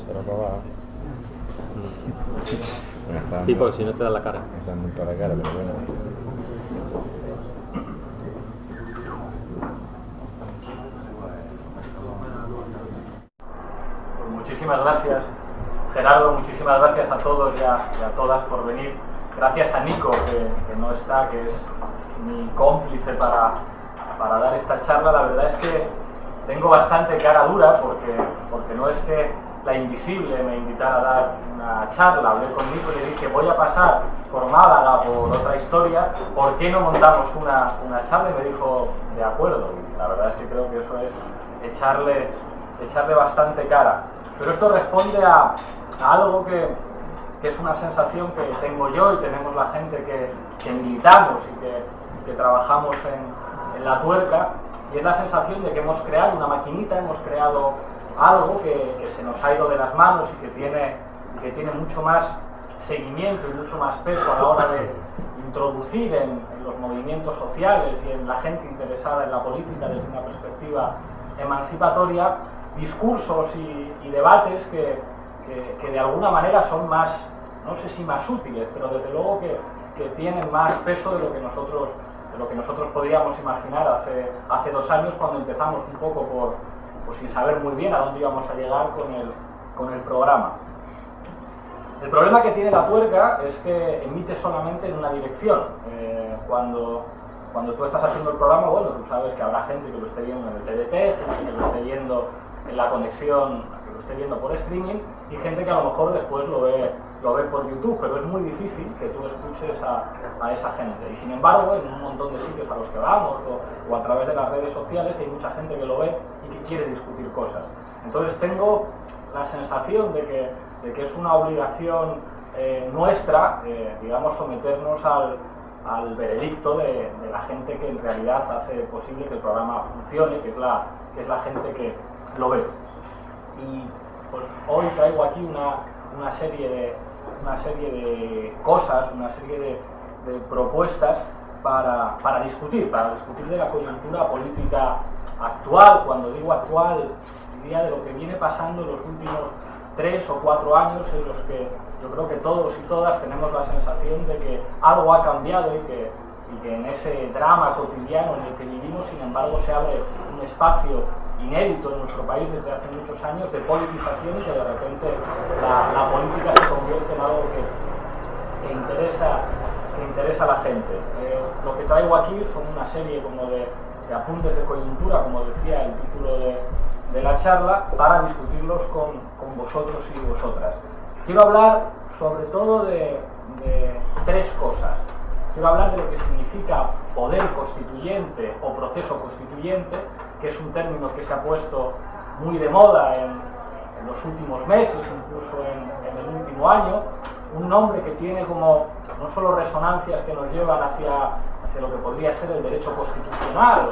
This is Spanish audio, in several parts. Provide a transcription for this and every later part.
Pero acaba. Sí, porque si no te da la cara. Está muy toda la cara, pero bueno. Pues muchísimas gracias, Gerardo, muchísimas gracias a todos y a todas por venir. Gracias a Nico, que no está, que es mi cómplice para dar esta charla. La verdad es que tengo bastante cara dura porque no es que la Invisible me invitara a dar una charla. Hablé con Nico y le dije, voy a pasar por Málaga por otra historia, ¿por qué no montamos una charla? Y me dijo, de acuerdo. Y la verdad es que creo que eso es echarle bastante cara. Pero esto responde a algo que es una sensación que tengo yo y tenemos la gente que militamos y que trabajamos en la tuerca, y es la sensación de que hemos creado una maquinita, hemos creado algo que se nos ha ido de las manos y que tiene mucho más seguimiento y mucho más peso a la hora de introducir en los movimientos sociales y en la gente interesada en la política desde una perspectiva emancipatoria, discursos y debates que de alguna manera son más, no sé si más útiles, pero desde luego que tienen más peso de lo que nosotros podíamos imaginar hace 2 años, cuando empezamos un poco pues sin saber muy bien a dónde íbamos a llegar con el programa. El problema que tiene la tuerca es que emite solamente en una dirección. Cuando tú estás haciendo el programa, bueno, tú sabes que habrá gente que lo esté viendo en el TDT, gente que lo esté viendo en la conexión, que lo esté viendo por streaming, y gente que a lo mejor después lo ve por YouTube, pero es muy difícil que tú escuches a esa gente. Y sin embargo, en un montón de sitios a los que vamos o a través de las redes sociales hay mucha gente que lo ve y que quiere discutir cosas. Entonces tengo la sensación de que es una obligación nuestra, digamos, someternos al veredicto de la gente que en realidad hace posible que el programa funcione, que es la gente que lo ve. Y pues hoy traigo aquí una serie de cosas, una serie de propuestas para discutir de la coyuntura política actual. Cuando digo actual, diría de lo que viene pasando en los últimos 3 o 4 años, en los que yo creo que todos y todas tenemos la sensación de que algo ha cambiado y que en ese drama cotidiano en el que vivimos, sin embargo, se abre un espacio inédito en nuestro país desde hace muchos años de politización, y que de repente la política se convierte en algo que interesa a la gente. Lo que traigo aquí son una serie como de apuntes de coyuntura, como decía el título de la charla, para discutirlos con vosotros y vosotras. Quiero hablar sobre todo de 3 cosas. Quiero hablar de lo que significa poder constituyente o proceso constituyente, que es un término que se ha puesto muy de moda en los últimos meses, incluso en el último año, un nombre que tiene como no solo resonancias que nos llevan hacia lo que podría ser el derecho constitucional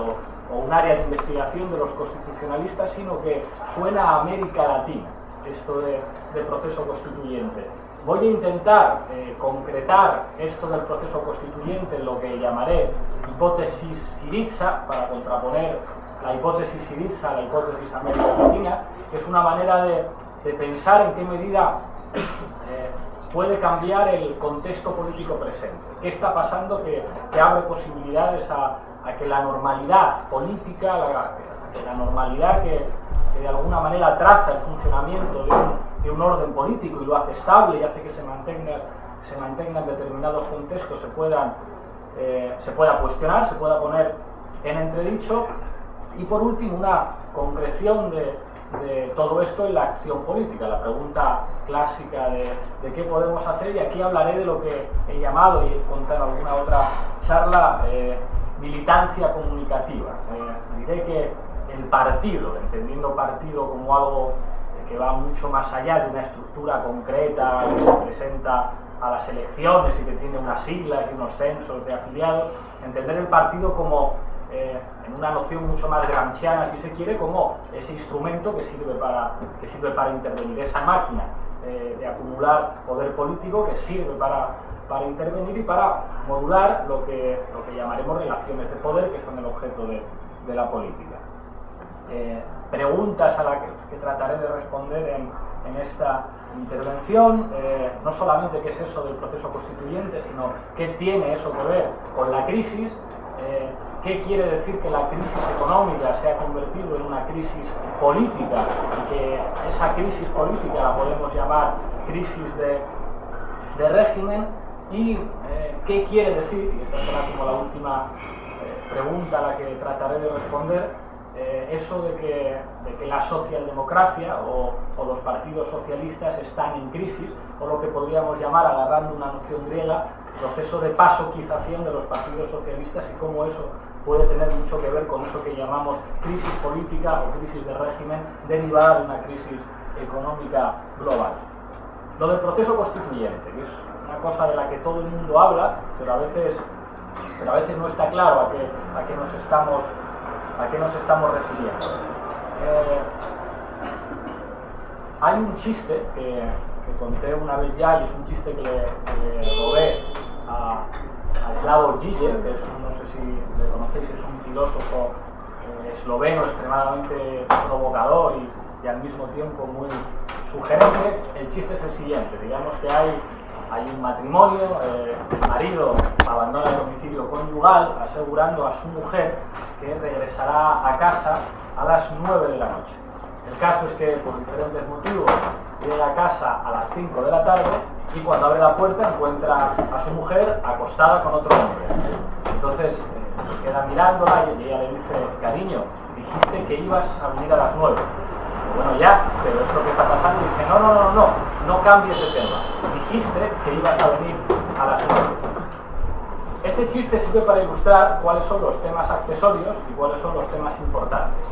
o un área de investigación de los constitucionalistas, sino que suena a América Latina, esto de proceso constituyente. Voy a intentar concretar esto del proceso constituyente en lo que llamaré hipótesis Syriza, para contraponer la hipótesis Syriza a la hipótesis América Latina, que es una manera de pensar en qué medida puede cambiar el contexto político presente. ¿Qué está pasando que abre posibilidades a que la normalidad política, que la normalidad que de alguna manera traza el funcionamiento de un orden político y lo hace estable y hace que se mantenga en determinados contextos, se pueda cuestionar, se pueda poner en entredicho? Y por último, una concreción de todo esto en la acción política, la pregunta clásica de qué podemos hacer, y aquí hablaré de lo que he llamado, y he contado en alguna otra charla, militancia comunicativa. Diré que el partido, entendiendo partido como algo que va mucho más allá de una estructura concreta que se presenta a las elecciones y que tiene unas siglas y unos censos de afiliados, entender el partido como, en una noción mucho más gramsciana, si se quiere, como ese instrumento que sirve para intervenir, esa máquina de acumular poder político que sirve para intervenir y para modular lo que llamaremos relaciones de poder, que son el objeto de la política. preguntas a las que trataré de responder en esta intervención. No solamente qué es eso del proceso constituyente, sino qué tiene eso que ver con la crisis, qué quiere decir que la crisis económica se ha convertido en una crisis política y que esa crisis política la podemos llamar crisis de régimen, y qué quiere decir, y esta será como la última pregunta a la que trataré de responder, eso de que la socialdemocracia o los partidos socialistas están en crisis, o lo que podríamos llamar, agarrando una noción griega, proceso de pasoquización de los partidos socialistas, y cómo eso puede tener mucho que ver con eso que llamamos crisis política o crisis de régimen derivada de una crisis económica global. Lo del proceso constituyente, que es una cosa de la que todo el mundo habla, pero a veces no está claro a qué nos estamos refiriendo. Hay un chiste que conté una vez ya, y es un chiste que le robé a Slavoj Žižek, que es no sé si le conocéis, es un filósofo esloveno extremadamente provocador y al mismo tiempo muy sugerente. El chiste es el siguiente: digamos que hay un matrimonio, el marido abandona el domicilio conyugal asegurando a su mujer que regresará a casa a las 9 de la noche. El caso es que por diferentes motivos llega a casa a las 5 de la tarde y cuando abre la puerta encuentra a su mujer acostada con otro hombre. Entonces se queda mirándola y ella le dice: cariño, dijiste que ibas a venir a las 9. Bueno, ya, pero es lo que está pasando. Y dice: no cambies de tema. Dijiste que ibas a venir a las 9. Este chiste sirve para ilustrar cuáles son los temas accesorios y cuáles son los temas importantes.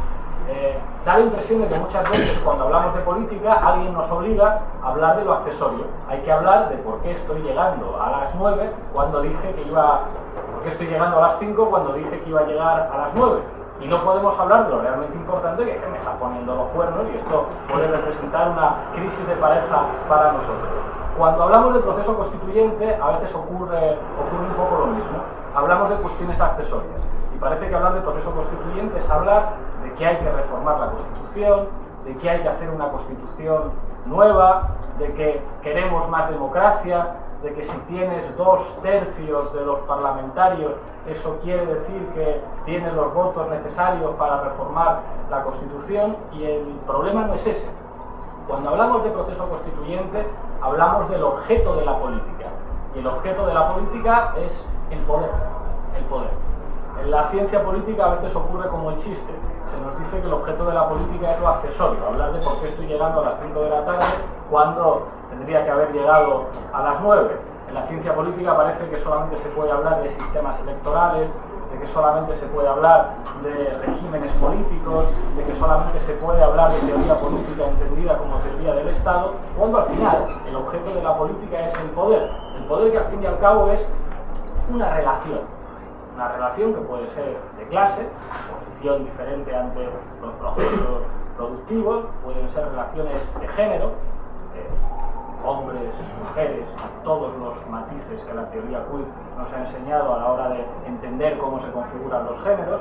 Da la impresión de que muchas veces cuando hablamos de política alguien nos obliga a hablar de lo accesorio. Hay que hablar de por qué estoy llegando a las 9 cuando dije que iba, por qué estoy llegando a las 5 cuando dije que iba a llegar a las 9. Y no podemos hablar de lo realmente importante, que me está poniendo los cuernos, y esto puede representar una crisis de pareja para nosotros. Cuando hablamos del proceso constituyente, a veces ocurre un poco lo mismo. Hablamos de cuestiones accesorias. Y parece que hablar del proceso constituyente es hablar de que hay que reformar la Constitución, de que hay que hacer una Constitución nueva, de que queremos más democracia, de que si tienes 2/3 de los parlamentarios, eso quiere decir que tienes los votos necesarios para reformar la Constitución, y el problema no es ese. Cuando hablamos de proceso constituyente, hablamos del objeto de la política, y el objeto de la política es el poder. En la ciencia política a veces ocurre como el chiste. Se nos dice que el objeto de la política es lo accesorio, hablar de por qué estoy llegando a las 5 de la tarde cuando tendría que haber llegado a las 9. En la ciencia política parece que solamente se puede hablar de sistemas electorales, de que solamente se puede hablar de regímenes políticos, de que solamente se puede hablar de teoría política entendida como teoría del Estado, cuando al final el objeto de la política es el poder. El poder, que al fin y al cabo es una relación que puede ser de clase, posición diferente ante los procesos productivos, pueden ser relaciones de género, hombres, mujeres, todos los matices que la teoría queer nos ha enseñado a la hora de entender cómo se configuran los géneros.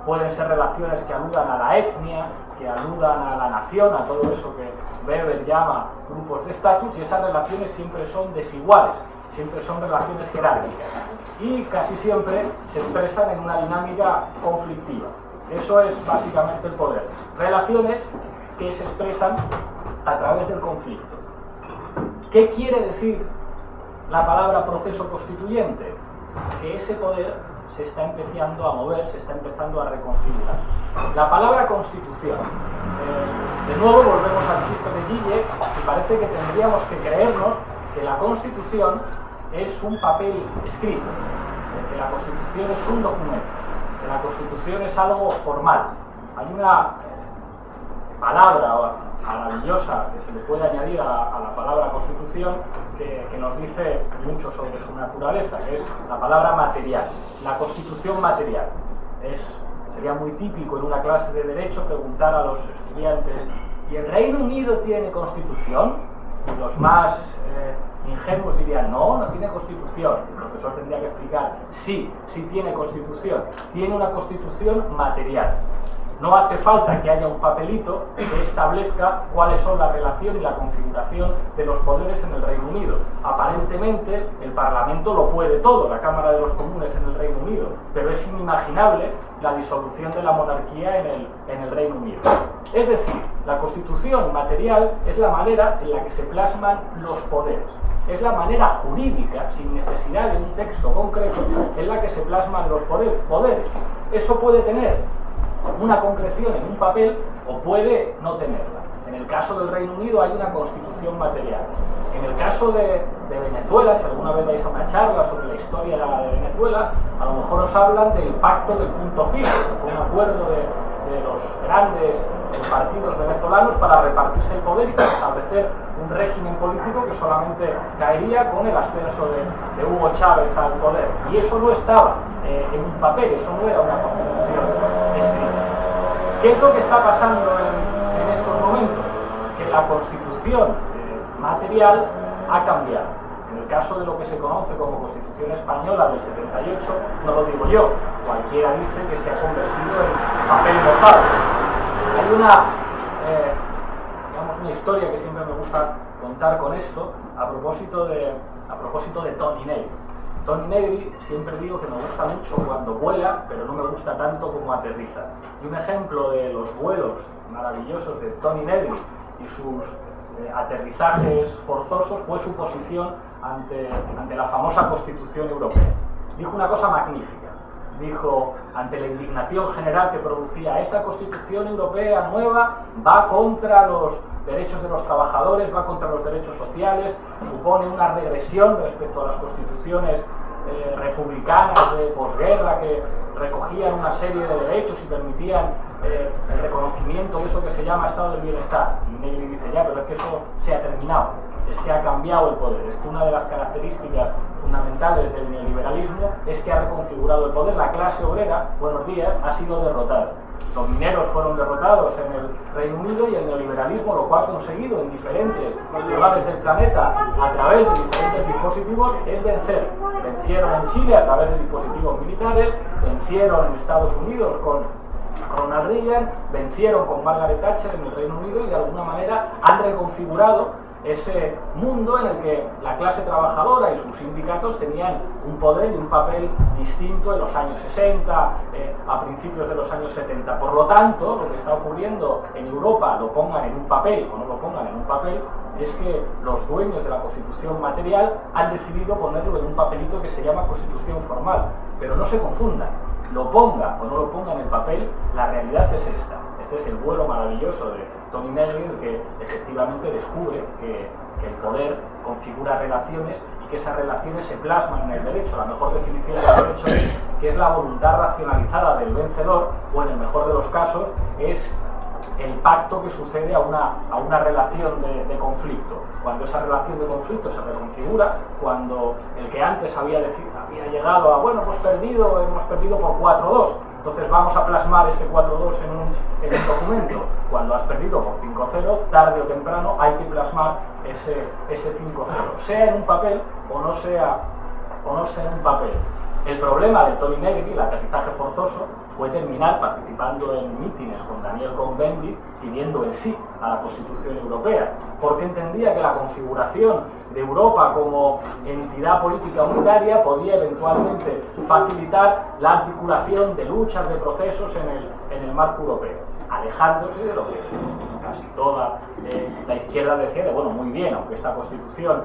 Pueden ser relaciones que aludan a la etnia, que aludan a la nación, a todo eso que Weber llama grupos de estatus, y esas relaciones siempre son desiguales, siempre son relaciones jerárquicas y casi siempre se expresan en una dinámica conflictiva. Eso es básicamente el poder. Relaciones que se expresan a través del conflicto. ¿Qué quiere decir la palabra proceso constituyente? Que ese poder se está empezando a mover, se está empezando a reconfigurar. La palabra constitución. De nuevo volvemos al chiste de Žižek, y parece que tendríamos que creernos que la Constitución es un papel escrito, que la Constitución es un documento, que la Constitución es algo formal. Hay una palabra maravillosa que se le puede añadir a la palabra Constitución que nos dice mucho sobre su naturaleza, que es la palabra material, la Constitución material. Sería muy típico en una clase de Derecho preguntar a los estudiantes: ¿y el Reino Unido tiene Constitución? Y los más ingenuos dirían: no tiene Constitución. El profesor tendría que explicar: sí tiene Constitución. Tiene una Constitución material. No hace falta que haya un papelito que establezca cuáles son la relación y la configuración de los poderes en el Reino Unido. Aparentemente el Parlamento lo puede todo, la Cámara de los Comunes en el Reino Unido, pero es inimaginable la disolución de la monarquía en el Reino Unido. Es decir, la Constitución material es la manera en la que se plasman los poderes. Es la manera jurídica, sin necesidad de un texto concreto, en la que se plasman los poderes. Eso puede tener una concreción en un papel o puede no tenerla. En el caso del Reino Unido hay una constitución material. En el caso de Venezuela, si alguna vez vais a una charla sobre la historia de Venezuela, a lo mejor os hablan del pacto del punto fijo, que fue un acuerdo de los grandes partidos venezolanos para repartirse el poder y para establecer un régimen político que solamente caería con el ascenso de Hugo Chávez al poder. Y eso no estaba en un papel, eso no era una constitución escrita. ¿Qué es lo que está pasando en estos momentos? Que la constitución material ha cambiado. En el caso de lo que se conoce como Constitución Española del 78, no lo digo yo, cualquiera dice que se ha convertido en papel mojado. Hay una historia que siempre me gusta contar con esto a propósito de Toni Negri. Toni Negri siempre digo que me gusta mucho cuando vuela, pero no me gusta tanto como aterriza. Y un ejemplo de los vuelos maravillosos de Toni Negri y sus aterrizajes forzosos fue su posición ante la famosa Constitución Europea. Dijo una cosa magnífica. Dijo, ante la indignación general que producía esta Constitución Europea nueva, va contra los derechos de los trabajadores, va contra los derechos sociales, supone una regresión respecto a las constituciones republicanas de posguerra que recogían una serie de derechos y permitían el reconocimiento de eso que se llama estado del bienestar. Y Negri dice, ya, pero es que eso se ha terminado, es que ha cambiado el poder, es que una de las características fundamentales del neoliberalismo es que ha reconfigurado el poder. La clase obrera, buenos días, ha sido derrotada. Los mineros fueron derrotados en el Reino Unido y el neoliberalismo lo cual ha conseguido en diferentes lugares del planeta a través de diferentes dispositivos es vencer. Vencieron en Chile a través de dispositivos militares, vencieron en Estados Unidos con Ronald Reagan, vencieron con Margaret Thatcher en el Reino Unido y de alguna manera han reconfigurado ese mundo en el que la clase trabajadora y sus sindicatos tenían un poder y un papel distinto en los años 60, a principios de los años 70. Por lo tanto, lo que está ocurriendo en Europa, lo pongan en un papel o no lo pongan en un papel, es que los dueños de la Constitución material han decidido ponerlo en un papelito que se llama Constitución formal. Pero no se confundan, lo ponga o no lo ponga en el papel, la realidad es esta. Este es el vuelo maravilloso de Toni Negri, el que efectivamente descubre que el poder configura relaciones y que esas relaciones se plasman en el derecho. La mejor definición del derecho es que es la voluntad racionalizada del vencedor, o en el mejor de los casos es el pacto que sucede a una relación de conflicto. Cuando esa relación de conflicto se reconfigura, cuando el que antes había llegado a, bueno, hemos perdido por 4-2, entonces vamos a plasmar este 4-2 en un documento. Cuando has perdido por 5-0, tarde o temprano hay que plasmar ese 5-0, sea en un papel o no sea en un papel. El problema de Toni Negri, el aterrizaje forzoso, fue terminar participando en mítines con Daniel Cohn-Bendit pidiendo el sí a la Constitución Europea, porque entendía que la configuración de Europa como entidad política unitaria podía eventualmente facilitar la articulación de luchas, de procesos en el marco europeo, alejándose de lo que casi toda la izquierda decía de, bueno, muy bien, aunque esta Constitución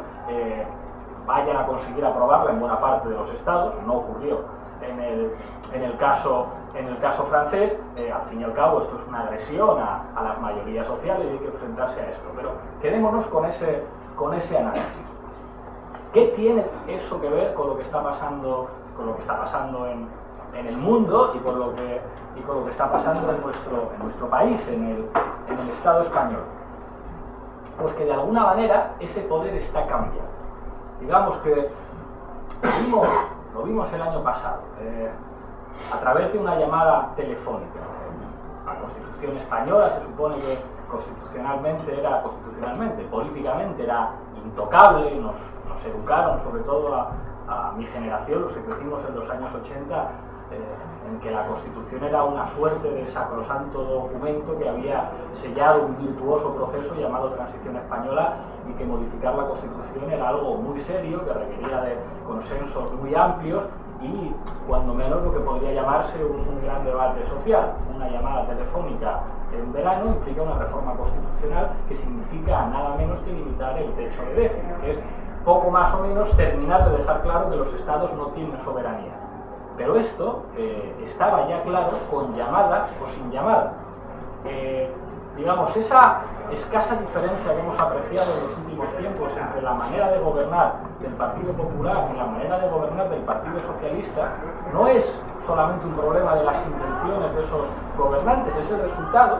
vayan a conseguir aprobarla en buena parte de los estados, no ocurrió en el caso francés, al fin y al cabo esto es una agresión a las mayorías sociales y hay que enfrentarse a esto. Pero quedémonos con ese análisis. ¿Qué tiene eso que ver con lo que está pasando en el mundo y con lo que está pasando en nuestro país, en el Estado español? Pues que de alguna manera ese poder está cambiando. Digamos que lo vimos el año pasado, a través de una llamada telefónica. La Constitución española se supone que políticamente era intocable, nos educaron, sobre todo a mi generación, los que crecimos en los años 80, en que la Constitución era una suerte de sacrosanto documento que había sellado un virtuoso proceso llamado Transición Española, y que modificar la Constitución era algo muy serio, que requería de consensos muy amplios y, cuando menos, lo que podría llamarse un gran debate social. Una llamada telefónica en verano implica una reforma constitucional que significa nada menos que limitar el techo de déficit, que es poco más o menos terminar de dejar claro que los estados no tienen soberanía. Pero esto estaba ya claro con llamada o sin llamada. Digamos, esa escasa diferencia que hemos apreciado en los últimos tiempos entre la manera de gobernar del Partido Popular y la manera de gobernar del Partido Socialista no es solamente un problema de las intenciones de esos gobernantes, es el resultado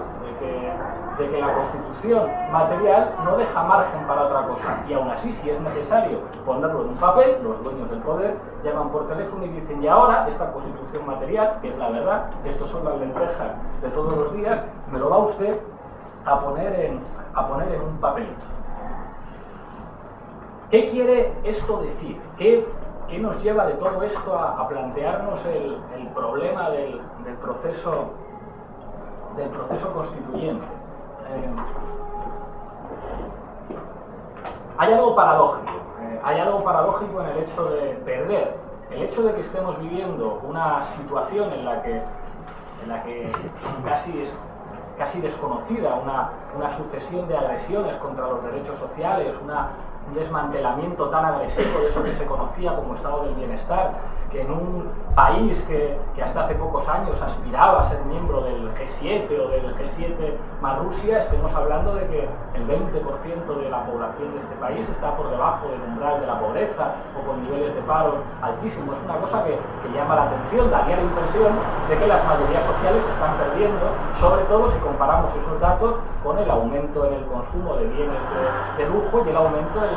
de que la Constitución material no deja margen para otra cosa, y aún así, si es necesario ponerlo en un papel, los dueños del poder llaman por teléfono y dicen: y ahora esta Constitución material, que es la verdad, estos son las lentejas de todos los días, me lo va usted a poner en un papelito. ¿Qué quiere esto decir? ¿Qué nos lleva de todo esto a plantearnos el problema del proceso constituyente? Hay algo paradójico en el hecho de perder, el hecho de que estemos viviendo una situación en la que casi desconocida, una sucesión de agresiones contra los derechos sociales, un desmantelamiento tan agresivo de eso que se conocía como estado del bienestar, que en un país que hasta hace pocos años aspiraba a ser miembro del G7 o del G7 más Rusia, estemos hablando de que el 20% de la población de este país está por debajo del umbral de la pobreza o con niveles de paro altísimos. Es una cosa que llama la atención, daría la impresión de que las mayorías sociales se están perdiendo, sobre todo si comparamos esos datos con el aumento en el consumo de bienes de lujo y el aumento en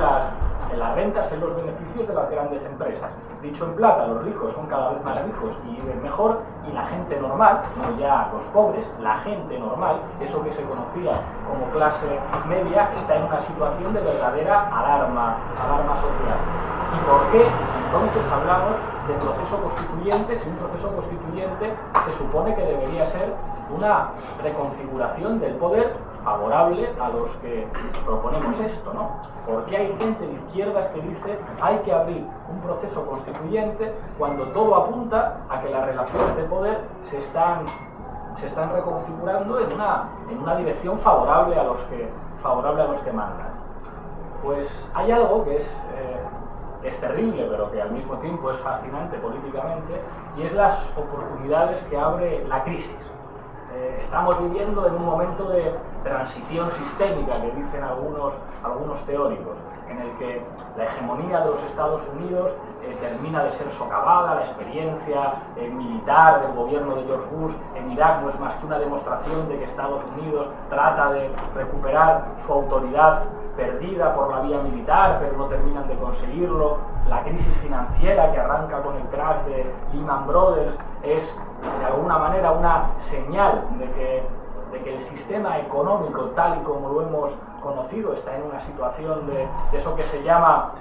las rentas, en los beneficios de las grandes empresas. Dicho en plata, los ricos son cada vez más ricos y viven mejor, y la gente normal, no ya los pobres, la gente normal, eso que se conocía como clase media, está en una situación de verdadera alarma social. ¿Y por qué entonces hablamos de proceso constituyente si un proceso constituyente se supone que debería ser una reconfiguración del poder favorable a los que proponemos esto, ¿no? Porque hay gente de izquierdas que dice: hay que abrir un proceso constituyente, cuando todo apunta a que las relaciones de poder se están reconfigurando en una dirección favorable a los que mandan? Pues hay algo que es terrible, pero que al mismo tiempo es fascinante políticamente, y es las oportunidades que abre la crisis. Estamos viviendo en un momento de transición sistémica, que dicen algunos teóricos, en el que la hegemonía de los Estados Unidos termina de ser socavada. La experiencia militar del gobierno de George Bush en Irak no es más que una demostración de que Estados Unidos trata de recuperar su autoridad perdida por la vía militar, pero no terminan de conseguirlo. La crisis financiera que arranca con el crash de Lehman Brothers es de alguna manera una señal de que el sistema económico, tal y como lo hemos conocido, está en una situación de eso que se llama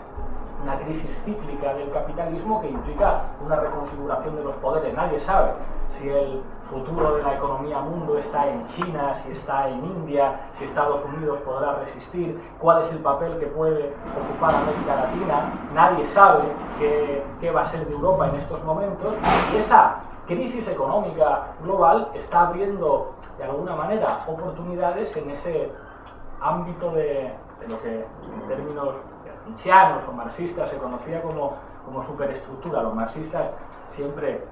una crisis cíclica del capitalismo, que implica una reconfiguración de los poderes. Nadie sabe si el futuro de la economía mundo está en China, si está en India, si Estados Unidos podrá resistir, cuál es el papel que puede ocupar América Latina. Nadie sabe qué va a ser de Europa en estos momentos, y esa crisis económica global está abriendo de alguna manera oportunidades en ese ámbito de lo que en términos nietzscheanos o marxistas se conocía como superestructura. Los marxistas siempre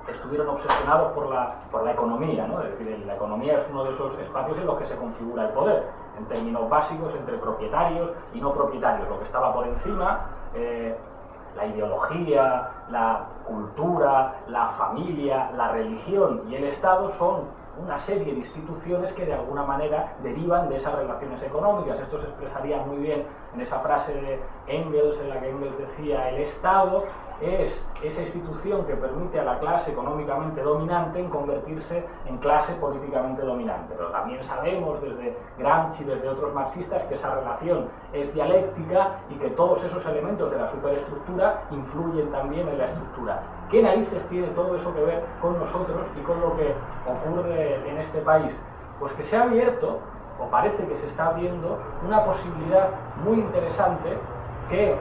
estuvieron obsesionados por la economía, ¿no? Es decir, la economía es uno de esos espacios en los que se configura el poder, en términos básicos, entre propietarios y no propietarios. Lo que estaba por encima, la ideología, la cultura, la familia, la religión y el Estado son una serie de instituciones que de alguna manera derivan de esas relaciones económicas. Esto se expresaría muy bien en esa frase de Engels, en la que Engels decía: el Estado es esa institución que permite a la clase económicamente dominante en convertirse en clase políticamente dominante. Pero también sabemos desde Gramsci y desde otros marxistas que esa relación es dialéctica y que todos esos elementos de la superestructura influyen también en la estructura. ¿Qué narices tiene todo eso que ver con nosotros y con lo que ocurre en este país? Pues que se ha abierto, o parece que se está abriendo, una posibilidad muy interesante que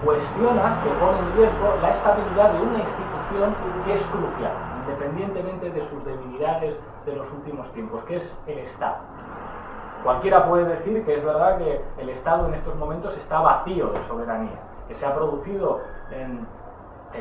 cuestiona, que pone en riesgo la estabilidad de una institución que es crucial, independientemente de sus debilidades de los últimos tiempos, que es el Estado. Cualquiera puede decir que es verdad que el Estado en estos momentos está vacío de soberanía, que se ha producido en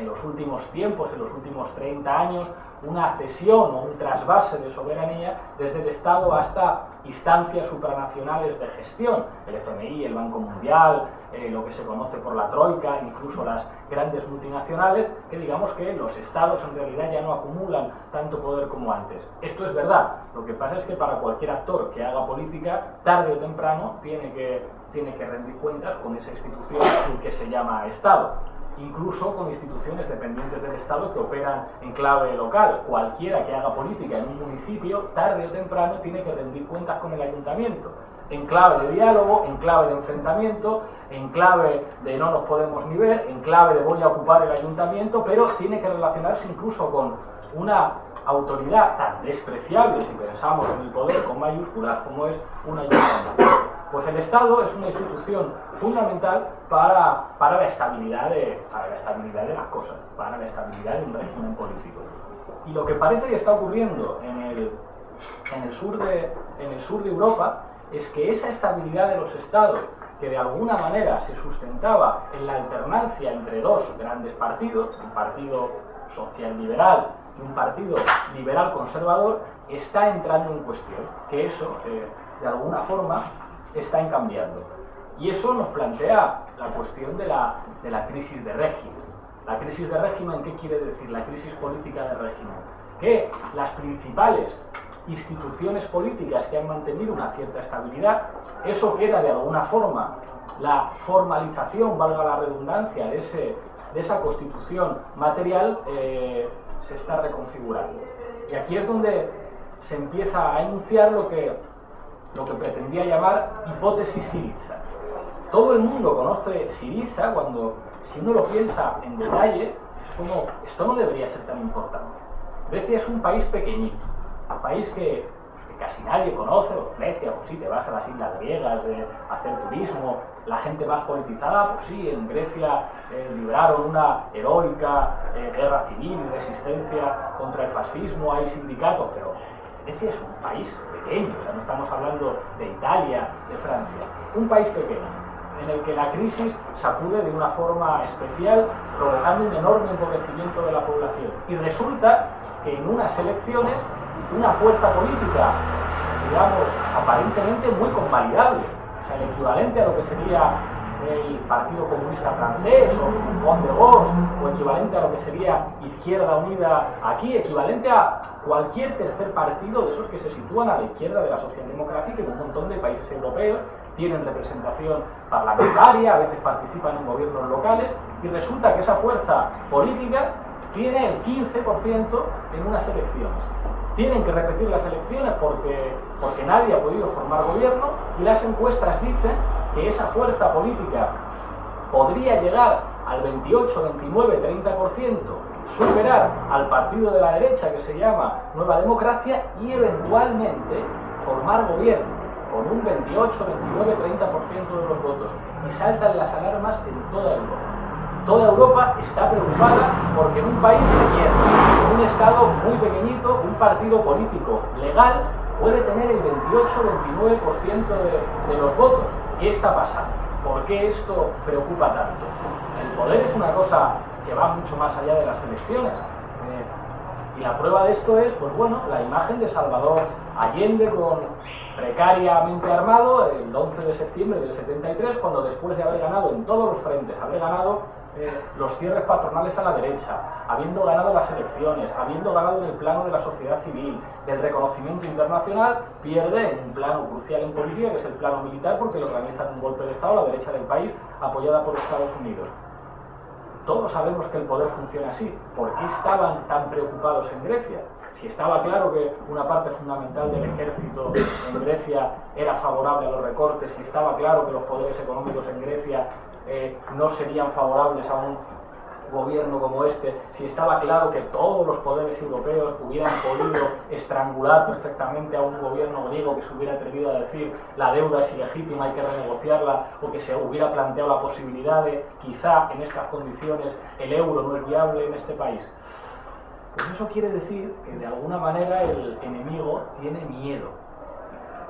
los últimos tiempos, en los últimos 30 años, una cesión o un trasvase de soberanía desde el Estado hasta instancias supranacionales de gestión, el FMI, el Banco Mundial, lo que se conoce por la Troika, incluso las grandes multinacionales, que digamos que los Estados en realidad ya no acumulan tanto poder como antes. Esto es verdad, lo que pasa es que para cualquier actor que haga política, tarde o temprano tiene que rendir cuentas con esa institución que se llama Estado. Incluso con instituciones dependientes del Estado que operan en clave local. Cualquiera que haga política en un municipio, tarde o temprano, tiene que rendir cuentas con el ayuntamiento, en clave de diálogo, en clave de enfrentamiento, en clave de no nos podemos ni ver, en clave de voy a ocupar el ayuntamiento, pero tiene que relacionarse incluso con una autoridad tan despreciable, si pensamos en el poder con mayúsculas, como es un ayuntamiento. Pues el Estado es una institución fundamental para la estabilidad de las cosas, para la estabilidad de un régimen político. Y lo que parece que está ocurriendo en el sur de Europa es que esa estabilidad de los Estados, que de alguna manera se sustentaba en la alternancia entre dos grandes partidos, un partido social-liberal y un partido liberal-conservador, está entrando en cuestión, que eso, de alguna forma, está cambiando. Y eso nos plantea la cuestión de la crisis de régimen. ¿La crisis de régimen qué quiere decir? La crisis política de régimen. Que las principales instituciones políticas que han mantenido una cierta estabilidad, eso que era de alguna forma la formalización, valga la redundancia, de esa constitución material, se está reconfigurando. Y aquí es donde se empieza a enunciar lo que pretendía llamar hipótesis Syriza. Todo el mundo conoce Syriza cuando, si uno lo piensa en detalle, es como, esto no debería ser tan importante. Grecia es un país pequeñito, un país que casi nadie conoce. Grecia, pues sí, te vas a las islas griegas de hacer turismo, la gente más politizada, pues sí, en Grecia libraron una heroica guerra civil y resistencia contra el fascismo, hay sindicatos, pero Grecia es un país pequeño, o sea, no estamos hablando de Italia, de Francia, un país pequeño, en el que la crisis sacude de una forma especial, provocando un enorme empobrecimiento de la población. Y resulta que en unas elecciones, una fuerza política, digamos, aparentemente muy convalidable, o sea, el equivalente a lo que sería el Partido Comunista Francés o Fond de Gauche, o equivalente a lo que sería Izquierda Unida aquí, equivalente a cualquier tercer partido de esos que se sitúan a la izquierda de la socialdemocracia, que en un montón de países europeos tienen representación parlamentaria, a veces participan en gobiernos locales, y resulta que esa fuerza política tiene el 15% en unas elecciones. Tienen que repetir las elecciones porque nadie ha podido formar gobierno, y las encuestas dicen que esa fuerza política podría llegar al 28, 29, 30%, superar al partido de la derecha que se llama Nueva Democracia y eventualmente formar gobierno con un 28, 29, 30% de los votos. Y saltan las alarmas en toda Europa. Toda Europa está preocupada porque en un país pequeño, en un estado muy pequeñito, un partido político legal puede tener el 28-29% de los votos. ¿Qué está pasando? ¿Por qué esto preocupa tanto? El poder es una cosa que va mucho más allá de las elecciones. Y la prueba de esto es, pues bueno, la imagen de Salvador Allende precariamente armado el 11 de septiembre del 73, cuando después de haber ganado en todos los frentes, haber ganado los cierres patronales a la derecha, habiendo ganado las elecciones, habiendo ganado en el plano de la sociedad civil, del reconocimiento internacional, pierde en un plano crucial en política, que es el plano militar, porque le organizan un golpe de Estado a la derecha del país, apoyada por Estados Unidos. Todos sabemos que el poder funciona así. ¿Por qué estaban tan preocupados en Grecia? Si estaba claro que una parte fundamental del ejército en Grecia era favorable a los recortes, si estaba claro que los poderes económicos en Grecia no serían favorables a un gobierno como este, si estaba claro que todos los poderes europeos hubieran podido estrangular perfectamente a un gobierno griego que se hubiera atrevido a decir la deuda es ilegítima, hay que renegociarla, o que se hubiera planteado la posibilidad de quizá en estas condiciones el euro no es viable en este país? Pues eso quiere decir que de alguna manera el enemigo tiene miedo.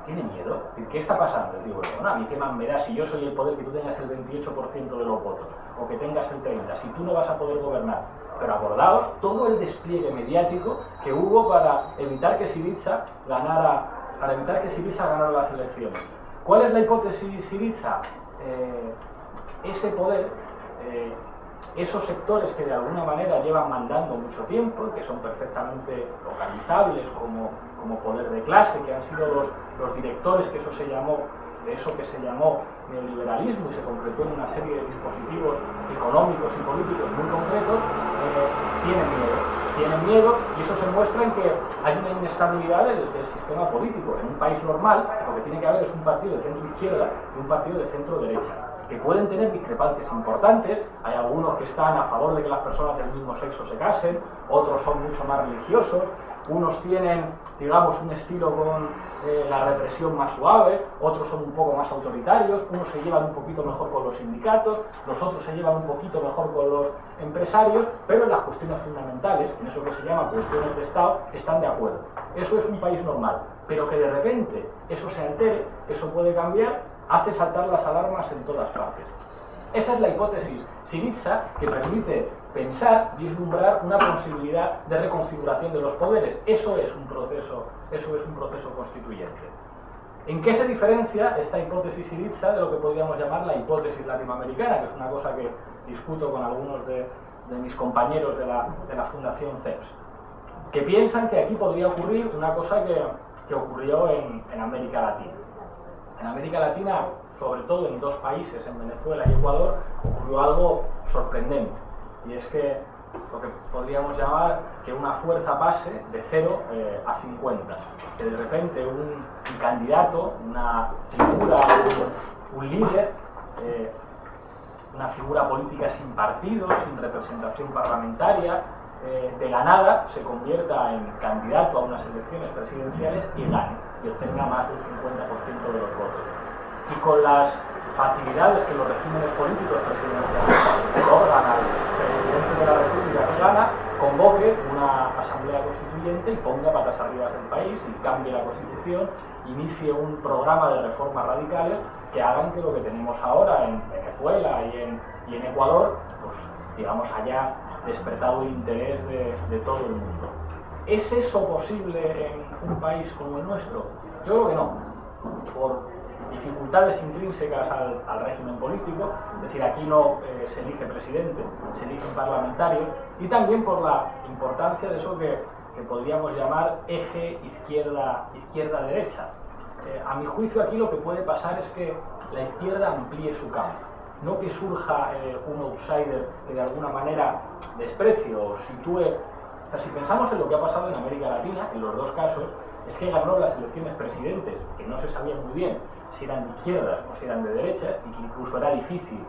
¿Tiene miedo? ¿Qué está pasando? Digo, bueno, a mí qué más me da si yo soy el poder, que tú tengas el 28% de los votos, o que tengas el 30%, si tú no vas a poder gobernar. Pero acordaos todo el despliegue mediático que hubo para evitar que Syriza ganara las elecciones. ¿Cuál es la hipótesis Syriza? Ese poder, esos sectores que de alguna manera llevan mandando mucho tiempo, que son perfectamente localizables como poder de clase, que han sido los directores, que eso se llamó neoliberalismo y se concretó en una serie de dispositivos económicos y políticos muy concretos, tienen miedo, y eso se muestra en que hay una inestabilidad del sistema político. En un país normal lo que tiene que haber es un partido de centro izquierda y un partido de centro derecha, que pueden tener discrepancias importantes. Hay algunos que están a favor de que las personas del mismo sexo se casen, otros son mucho más religiosos, unos tienen, digamos, un estilo con la represión más suave, otros son un poco más autoritarios, unos se llevan un poquito mejor con los sindicatos, los otros se llevan un poquito mejor con los empresarios, pero en las cuestiones fundamentales, en eso que se llama cuestiones de Estado, están de acuerdo. Eso es un país normal, pero que de repente eso se altere, eso puede cambiar, hace saltar las alarmas en todas partes. Esa es la hipótesis Syriza, que permite pensar, vislumbrar una posibilidad de reconfiguración de los poderes. Eso es un proceso constituyente. ¿En qué se diferencia esta hipótesis Syriza de lo que podríamos llamar la hipótesis latinoamericana, que es una cosa que discuto con algunos de mis compañeros de la Fundación CEPS? Que piensan que aquí podría ocurrir una cosa que ocurrió en América Latina. En América Latina, sobre todo en dos países, en Venezuela y Ecuador, ocurrió algo sorprendente, y es que lo que podríamos llamar que una fuerza pase de 0 a 50, que de repente un candidato, una figura, un líder, una figura política sin partido, sin representación parlamentaria, de la nada se convierta en candidato a unas elecciones presidenciales y gane, y obtenga más del 50% de los votos. Y con las facilidades que los regímenes políticos presidenciales otorgan al presidente de la República que gana, convoque una asamblea constituyente y ponga patas arriba el país y cambie la Constitución, inicie un programa de reformas radicales que hagan que lo que tenemos ahora en Venezuela y en Ecuador, pues digamos, haya despertado el interés de todo el mundo. ¿Es eso posible en un país como el nuestro? Yo creo que no, por dificultades intrínsecas al régimen político, es decir, aquí no se elige presidente, se eligen parlamentarios, y también por la importancia de eso que podríamos llamar eje izquierda-derecha. A mi juicio aquí lo que puede pasar es que la izquierda amplíe su campo, no que surja un outsider que de alguna manera desprecie o sitúe. O sea, si pensamos en lo que ha pasado en América Latina, en los dos casos, es que ganó las elecciones presidentes, que no se sabía muy bien si eran de izquierdas o si eran de derechas, y que incluso era difícil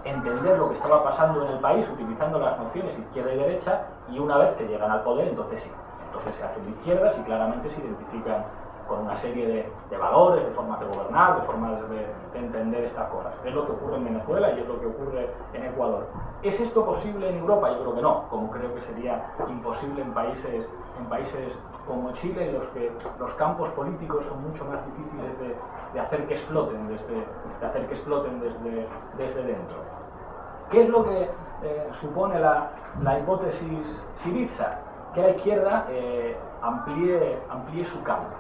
entender lo que estaba pasando en el país utilizando las nociones izquierda y derecha, y una vez que llegan al poder, entonces sí, entonces se hacen de izquierdas y claramente se identifican con una serie de valores, de formas de gobernar, de formas de entender estas cosas. Es lo que ocurre en Venezuela y es lo que ocurre en Ecuador. ¿Es esto posible en Europa? Yo creo que no, como creo que sería imposible en países como Chile, en los que los campos políticos son mucho más difíciles de hacer que exploten desde dentro. ¿Qué es lo que supone la hipótesis Syriza? Que la izquierda amplíe su campo.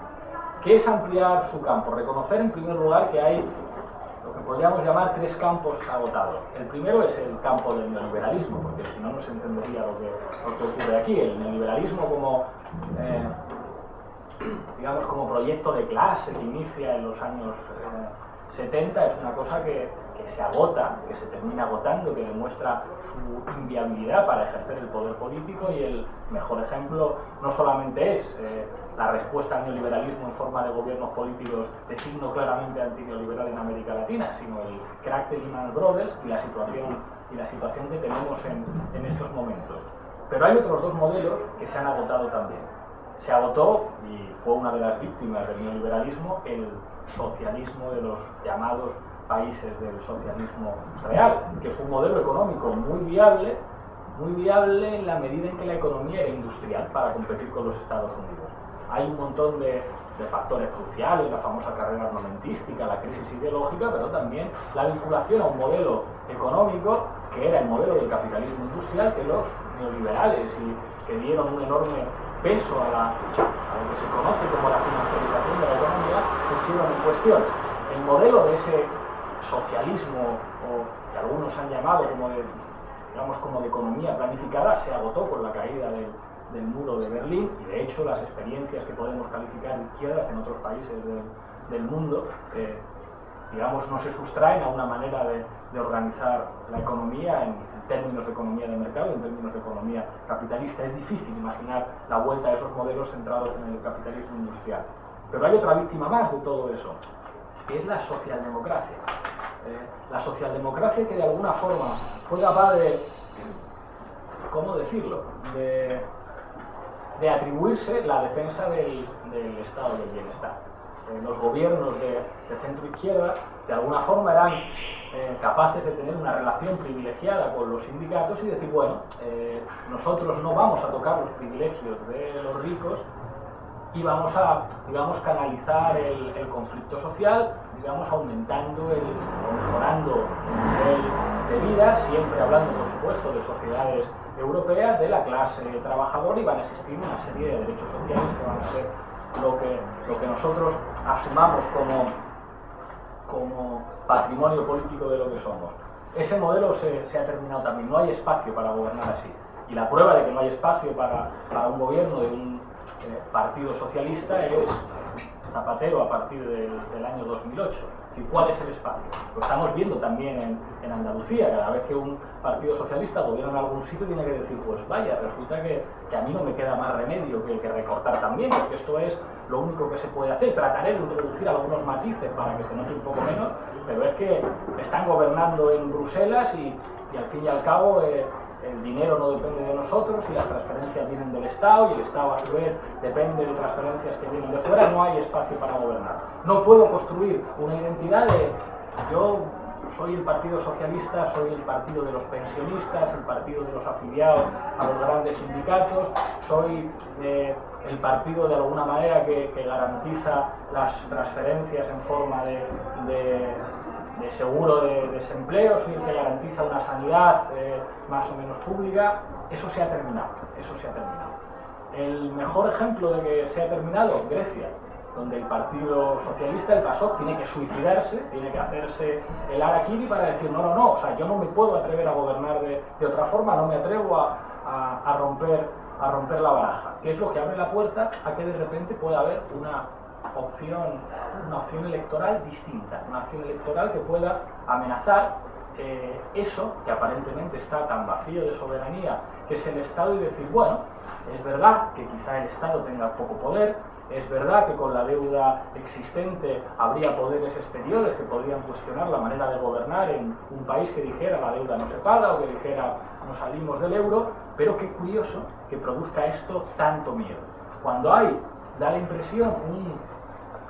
¿Qué es ampliar su campo? Reconocer en primer lugar que hay lo que podríamos llamar tres campos agotados. El primero es el campo del neoliberalismo, porque si no, no se entendería lo que ocurre aquí. El neoliberalismo como proyecto de clase que inicia en los años 70 es una cosa que se agota, que se termina agotando, que demuestra su inviabilidad para ejercer el poder político, y el mejor ejemplo no solamente es la respuesta al neoliberalismo en forma de gobiernos políticos de signo claramente antineoliberal en América Latina, sino el crack de Lehman Brothers y la situación y la situación que tenemos en estos momentos. Pero hay otros dos modelos que se han agotado también. Se agotó, y fue una de las víctimas del neoliberalismo, el socialismo de los llamados países del socialismo real, que fue un modelo económico muy viable en la medida en que la economía era industrial para competir con los Estados Unidos. Hay un montón de factores cruciales, la famosa carrera armamentística, la crisis ideológica, pero también la vinculación a un modelo económico que era el modelo del capitalismo industrial que los neoliberales y que dieron un enorme peso a lo que se conoce como la financiarización de la economía pusieron en cuestión. El modelo de ese socialismo, o que algunos han llamado como de economía planificada, se agotó con la caída del muro de Berlín, y de hecho las experiencias que podemos calificar de izquierdas en otros países del mundo digamos, no se sustraen a una manera de organizar la economía en términos de economía de mercado, en términos de economía capitalista. Es difícil imaginar la vuelta a esos modelos centrados en el capitalismo industrial. Pero hay otra víctima más de todo eso, que es la socialdemocracia. La socialdemocracia que de alguna forma fue capaz de, ¿cómo decirlo?, de atribuirse la defensa del estado del bienestar. Los gobiernos de centro-izquierda de alguna forma eran capaces de tener una relación privilegiada con los sindicatos y decir, bueno, nosotros no vamos a tocar los privilegios de los ricos y vamos a, digamos, canalizar el conflicto social, digamos, aumentando o mejorando el nivel de vida, siempre hablando, por supuesto, de sociedades europeas, de la clase trabajadora, y van a existir una serie de derechos sociales que van a ser lo que nosotros asumamos como patrimonio político de lo que somos. Ese modelo se ha terminado también, no hay espacio para gobernar así. Y la prueba de que no hay espacio para un gobierno de un partido socialista es Zapatero a partir del año 2008. ¿Y cuál es el espacio? Lo estamos viendo también en Andalucía. Cada vez que un partido socialista gobierna en algún sitio tiene que decir, pues vaya, resulta que a mí no me queda más remedio que recortar también, porque esto es lo único que se puede hacer. Trataré de introducir algunos matices para que se note un poco menos, pero es que están gobernando en Bruselas y al fin y al cabo el dinero no depende de nosotros y las transferencias vienen del Estado, y el Estado a su vez depende de transferencias que vienen de fuera. No hay espacio para gobernar. No puedo construir una identidad de yo soy el Partido Socialista, soy el partido de los pensionistas, el partido de los afiliados a los grandes sindicatos, soy el partido de alguna manera que garantiza las transferencias en forma de seguro de desempleo, soy el que garantiza una sanidad más o menos pública. Eso se ha terminado, El mejor ejemplo de que se ha terminado, Grecia, donde el Partido Socialista, el PASOK, tiene que suicidarse, tiene que hacerse el harakiri para decir no, o sea, yo no me puedo atrever a gobernar de otra forma, no me atrevo a romper la baraja, que es lo que abre la puerta a que de repente pueda haber una opción electoral distinta, una opción electoral que pueda amenazar eso que aparentemente está tan vacío de soberanía, que es el Estado, y decir, bueno, es verdad que quizá el Estado tenga poco poder, es verdad que con la deuda existente habría poderes exteriores que podrían cuestionar la manera de gobernar en un país que dijera la deuda no se paga, o que dijera no salimos del euro, pero qué curioso que produzca esto tanto miedo. Cuando da la impresión un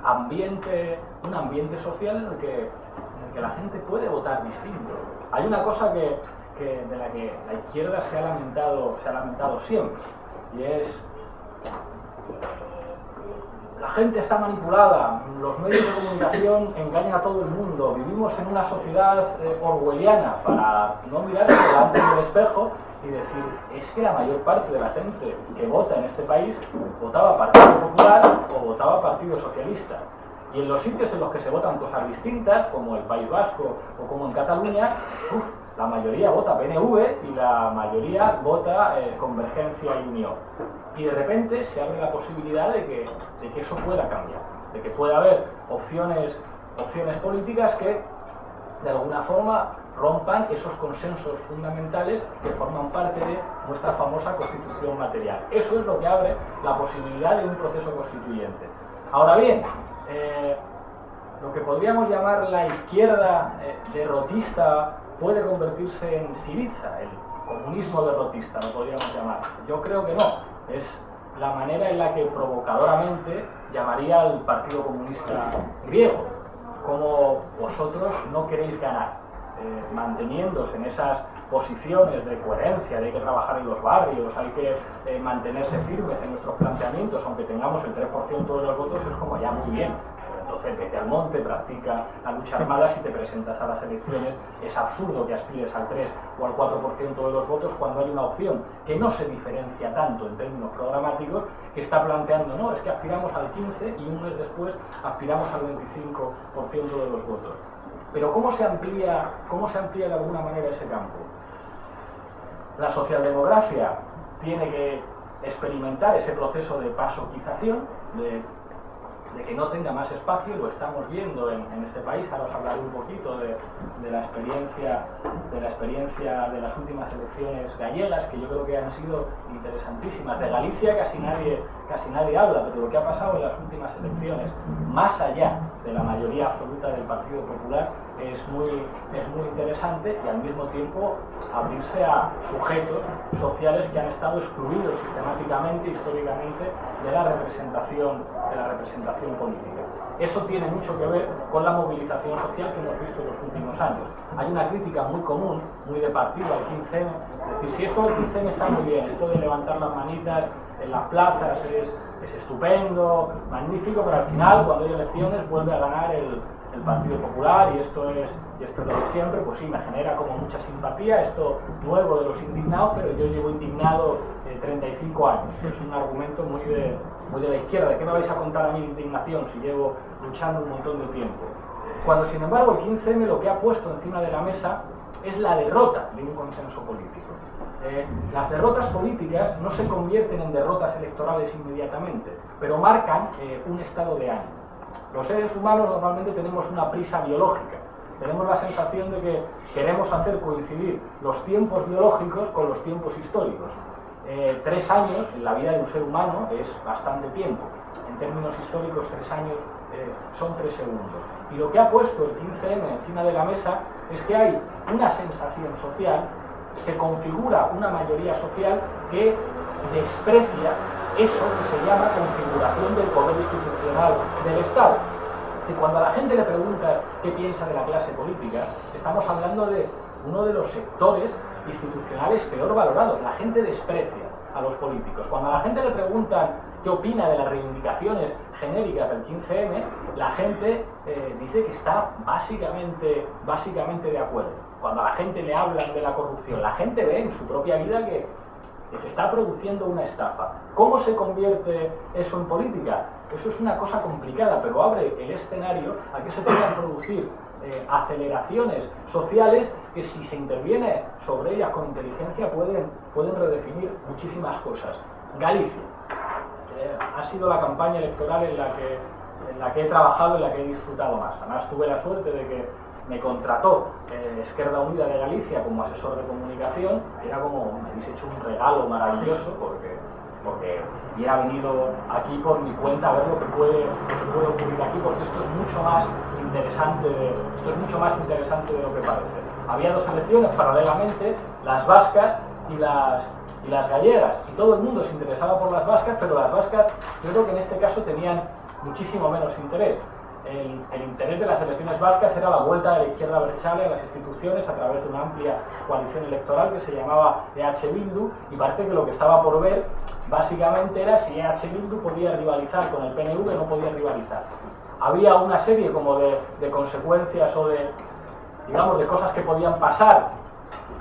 ambiente social en el que la gente puede votar distinto. Hay una cosa de la que la izquierda se ha lamentado siempre, y es la gente está manipulada, los medios de comunicación engañan a todo el mundo, vivimos en una sociedad orwelliana, para no mirarse delante del espejo y decir, es que la mayor parte de la gente que vota en este país votaba Partido Popular o votaba Partido Socialista. Y en los sitios en los que se votan cosas distintas, como el País Vasco o como en Cataluña, la mayoría vota PNV y la mayoría vota Convergencia y Unión. Y de repente se abre la posibilidad de que eso pueda cambiar, de que pueda haber opciones políticas que de alguna forma rompan esos consensos fundamentales que forman parte de nuestra famosa Constitución material. Eso es lo que abre la posibilidad de un proceso constituyente. Ahora bien, lo que podríamos llamar la izquierda derrotista puede convertirse en Syriza, el comunismo derrotista, lo podríamos llamar. Yo creo que no. Es la manera en la que provocadoramente llamaría al Partido Comunista griego. Como vosotros no queréis ganar, manteniéndose en esas posiciones de coherencia, de hay que trabajar en los barrios, hay que mantenerse firmes en nuestros planteamientos, aunque tengamos el 3% de los votos, es como ya muy bien. Entonces vete al monte, practica la lucha armada si te presentas a las elecciones. Es absurdo que aspires al 3 o al 4% de los votos cuando hay una opción que no se diferencia tanto en términos programáticos, que está planteando, no, es que aspiramos al 15 y un mes después aspiramos al 25% de los votos. Pero ¿cómo se amplía de alguna manera ese campo? La socialdemocracia tiene que experimentar ese proceso de pasoquización, de que no tenga más espacio, lo estamos viendo en este país. Ahora os hablaré un poquito de la experiencia de las últimas elecciones gallegas, que yo creo que han sido interesantísimas. De Galicia casi nadie habla, pero lo que ha pasado en las últimas elecciones, más allá de la mayoría absoluta del Partido Popular, es muy interesante, y al mismo tiempo abrirse a sujetos sociales que han estado excluidos sistemáticamente, históricamente, de la representación política. Eso tiene mucho que ver con la movilización social que hemos visto en los últimos años. Hay una crítica muy común, muy de partido al 15M, es decir, si esto del 15M está muy bien, esto de levantar las manitas en las plazas es estupendo, magnífico, pero al final, cuando hay elecciones, vuelve a ganar el Partido Popular, y esto es lo de siempre. Pues sí, me genera como mucha simpatía esto nuevo de los indignados, pero yo llevo indignado 35 años. Es un argumento muy de la izquierda. ¿De qué me vais a contar a mí indignación si llevo luchando un montón de tiempo? Cuando, sin embargo, el 15M lo que ha puesto encima de la mesa es la derrota de un consenso político. Las derrotas políticas no se convierten en derrotas electorales inmediatamente, pero marcan un estado de ánimo. Los seres humanos normalmente tenemos una prisa biológica. Tenemos la sensación de que queremos hacer coincidir los tiempos biológicos con los tiempos históricos. 3 años en la vida de un ser humano es bastante tiempo. En términos históricos, 3 años son 3 segundos. Y lo que ha puesto el 15M encima de la mesa es que hay una sensación social, se configura una mayoría social que desprecia eso que se llama configuración del poder institucional del Estado. Y cuando a la gente le pregunta qué piensa de la clase política, estamos hablando de uno de los sectores institucionales peor valorados. La gente desprecia a los políticos. Cuando a la gente le preguntan qué opina de las reivindicaciones genéricas del 15M, la gente dice que está básicamente de acuerdo. Cuando a la gente le hablan de la corrupción, la gente ve en su propia vida que se está produciendo una estafa. ¿Cómo se convierte eso en política? Eso es una cosa complicada, pero abre el escenario a que se puedan producir aceleraciones sociales que, si se interviene sobre ellas con inteligencia, pueden redefinir muchísimas cosas. Galicia ha sido la campaña electoral en la que he trabajado, en la que he disfrutado más. Además, tuve la suerte de que me contrató Esquerda Unida de Galicia como asesor de comunicación. Era como, me habéis hecho un regalo maravilloso, porque hubiera venido aquí por mi cuenta a ver lo que puede ocurrir aquí, porque esto es mucho más interesante de lo que parece. Había 2 elecciones paralelamente, las vascas y las gallegas, y todo el mundo se interesaba por las vascas, pero las vascas yo creo que en este caso tenían muchísimo menos interés. El interés de las elecciones vascas era la vuelta de la izquierda abertzale a las instituciones a través de una amplia coalición electoral que se llamaba EH Bildu, y parece que lo que estaba por ver básicamente era si EH Bildu podía rivalizar con el PNV o no podía rivalizar. Había una serie como de consecuencias o de cosas que podían pasar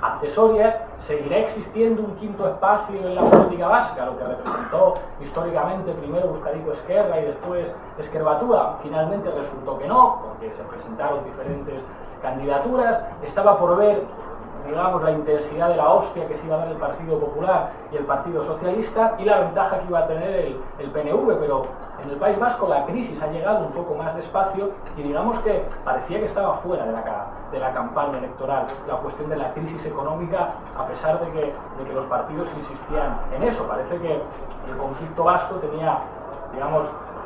accesorias. Seguirá existiendo un quinto espacio en la política vasca, lo que representó históricamente primero Euskadiko Ezkerra y después Ezker-Batua. Finalmente resultó que no, porque se presentaron diferentes candidaturas. Estaba por ver, la intensidad de la hostia que se iba a dar el Partido Popular y el Partido Socialista, y la ventaja que iba a tener el PNV, pero en el País Vasco la crisis ha llegado un poco más despacio, y digamos que parecía que estaba fuera de la campaña electoral la cuestión de la crisis económica, a pesar de que los partidos insistían en eso. Parece que el conflicto vasco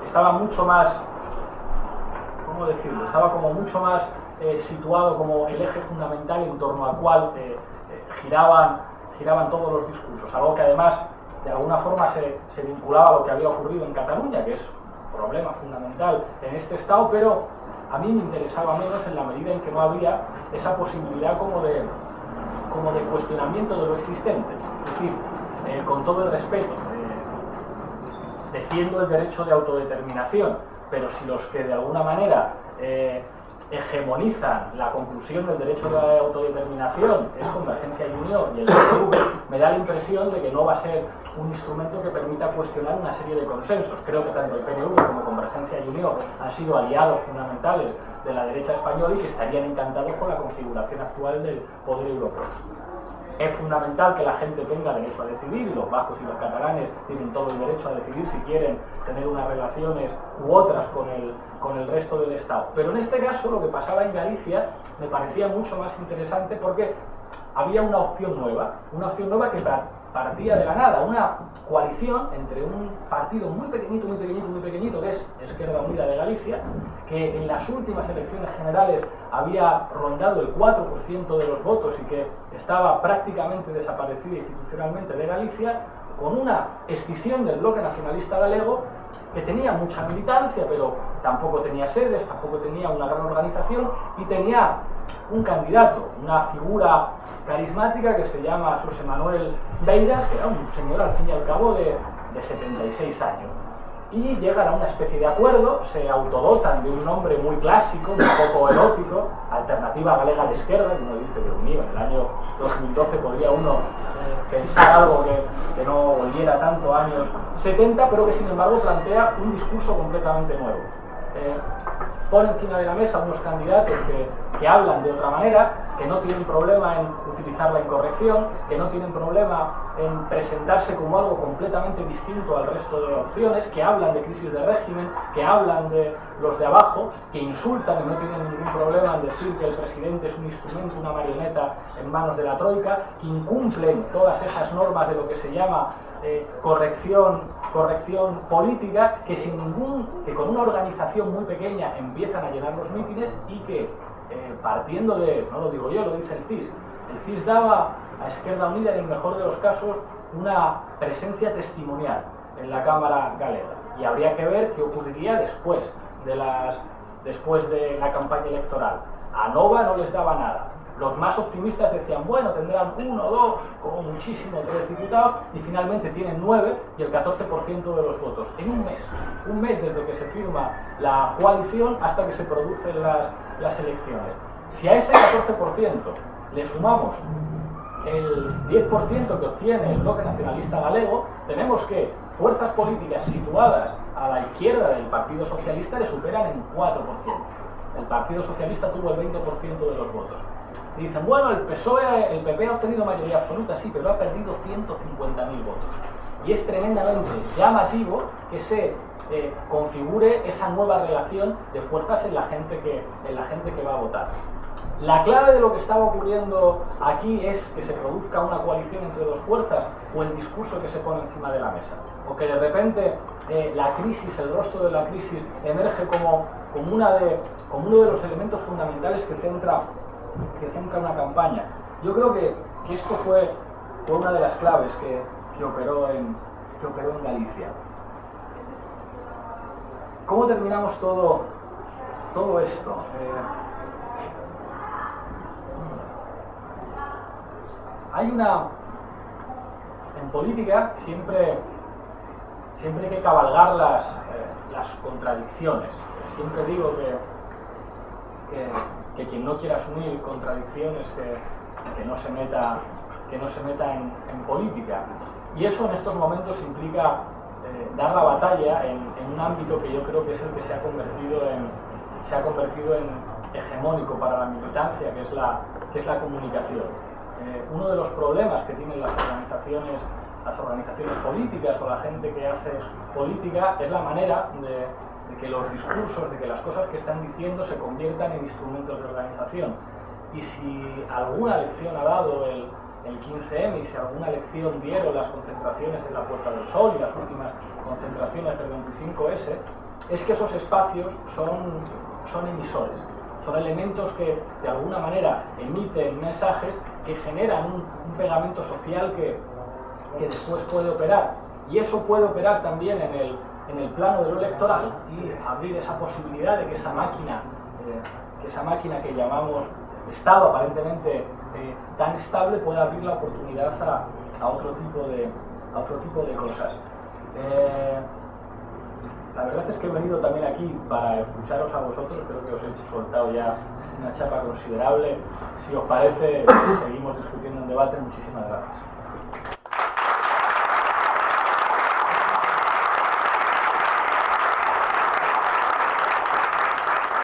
estaba mucho más, ¿cómo decirlo? Estaba como mucho más situado como el eje fundamental en torno al cual giraban todos los discursos, algo que además de alguna forma se vinculaba a lo que había ocurrido en Cataluña, que es un problema fundamental en este Estado, pero a mí me interesaba menos en la medida en que no había esa posibilidad como de cuestionamiento de lo existente. Es decir, con todo el respeto, defiendo el derecho de autodeterminación, pero si los que de alguna manera hegemonizan la conclusión del derecho de autodeterminación es Convergencia y Unió y el PNV, me da la impresión de que no va a ser un instrumento que permita cuestionar una serie de consensos. Creo que tanto el PNV como Convergencia y Unió han sido aliados fundamentales de la derecha española y que estarían encantados con la configuración actual del poder europeo. Es fundamental que la gente tenga derecho a decidir, y los vascos y los catalanes tienen todo el derecho a decidir si quieren tener unas relaciones u otras con el resto del Estado. Pero en este caso lo que pasaba en Galicia me parecía mucho más interesante porque había una opción nueva que partía de la nada, una coalición entre un partido muy pequeñito, que es Esquerda Unida de Galicia, que en las últimas elecciones generales había rondado el 4% de los votos y que estaba prácticamente desaparecida institucionalmente de Galicia, con una escisión del bloque nacionalista galego que tenía mucha militancia, pero tampoco tenía sedes, tampoco tenía una gran organización y tenía un candidato, una figura carismática que se llama José Manuel Beiras, que era un señor al fin y al cabo de 76 años. Y llegan a una especie de acuerdo, se autodotan de un nombre muy clásico, un poco erótico, Alternativa Galega de Esquerda, y uno dice, Dios mío, en el año 2012 podría uno pensar algo que no volviera tanto a años 70, pero que sin embargo plantea un discurso completamente nuevo. Pone encima de la mesa unos candidatos que hablan de otra manera, que no tienen problema en utilizar la incorrección, que no tienen problema en presentarse como algo completamente distinto al resto de opciones, que hablan de crisis de régimen, que hablan de los de abajo, que insultan y no tienen ningún problema en decir que el presidente es un instrumento, una marioneta en manos de la troika, que incumplen todas esas normas de lo que se llama corrección política, que con una organización muy pequeña empiezan a llenar los mítines y que partiendo de, no lo digo yo, lo dice el CIS daba a Esquerda Unida en el mejor de los casos una presencia testimonial en la Cámara galega, y habría que ver qué ocurriría después de la campaña electoral. A Nova no les daba nada. Los más optimistas decían, bueno, tendrán 1, 2, como muchísimo 3 diputados, y finalmente tienen 9 y el 14% de los votos. En un mes desde que se firma la coalición hasta que se producen las elecciones. Si a ese 14% le sumamos el 10% que obtiene el bloque nacionalista galego, tenemos que fuerzas políticas situadas a la izquierda del Partido Socialista le superan en 4%. El Partido Socialista tuvo el 20% de los votos. Y dicen, bueno, el PSOE, el PP ha obtenido mayoría absoluta, sí, pero ha perdido 150.000 votos. Y es tremendamente llamativo que se configure esa nueva relación de fuerzas en la gente que va a votar. La clave de lo que estaba ocurriendo aquí es que se produzca una coalición entre dos fuerzas, o el discurso que se pone encima de la mesa, o que de repente la crisis, el rostro de la crisis emerge como uno de los elementos fundamentales que centra una campaña. Yo creo que esto fue una de las claves que operó en Galicia. ¿Cómo terminamos todo esto? En política siempre hay que cabalgar las contradicciones. Siempre digo que quien no quiera asumir contradicciones que no se meta en política. Y eso en estos momentos implica dar la batalla en un ámbito que yo creo que es el que se ha convertido en hegemónico para la militancia, que es la comunicación. Uno de los problemas que tienen las organizaciones políticas o la gente que hace política es la manera de que los discursos, de que las cosas que están diciendo se conviertan en instrumentos de organización. Y si alguna lección ha dado el 15M, y si alguna lección dieron las concentraciones en la Puerta del Sol y las últimas concentraciones del 25S, es que esos espacios son emisores, son elementos que de alguna manera emiten mensajes que generan un pegamento social que después puede operar, y eso puede operar también en el plano de lo electoral y abrir esa posibilidad de que esa máquina que llamamos Estado aparentemente tan estable pueda abrir la oportunidad a otro tipo de cosas. La verdad es que he venido también aquí para escucharos a vosotros, creo que os he soltado ya una chapa considerable. Si os parece, seguimos discutiendo un debate. Muchísimas gracias.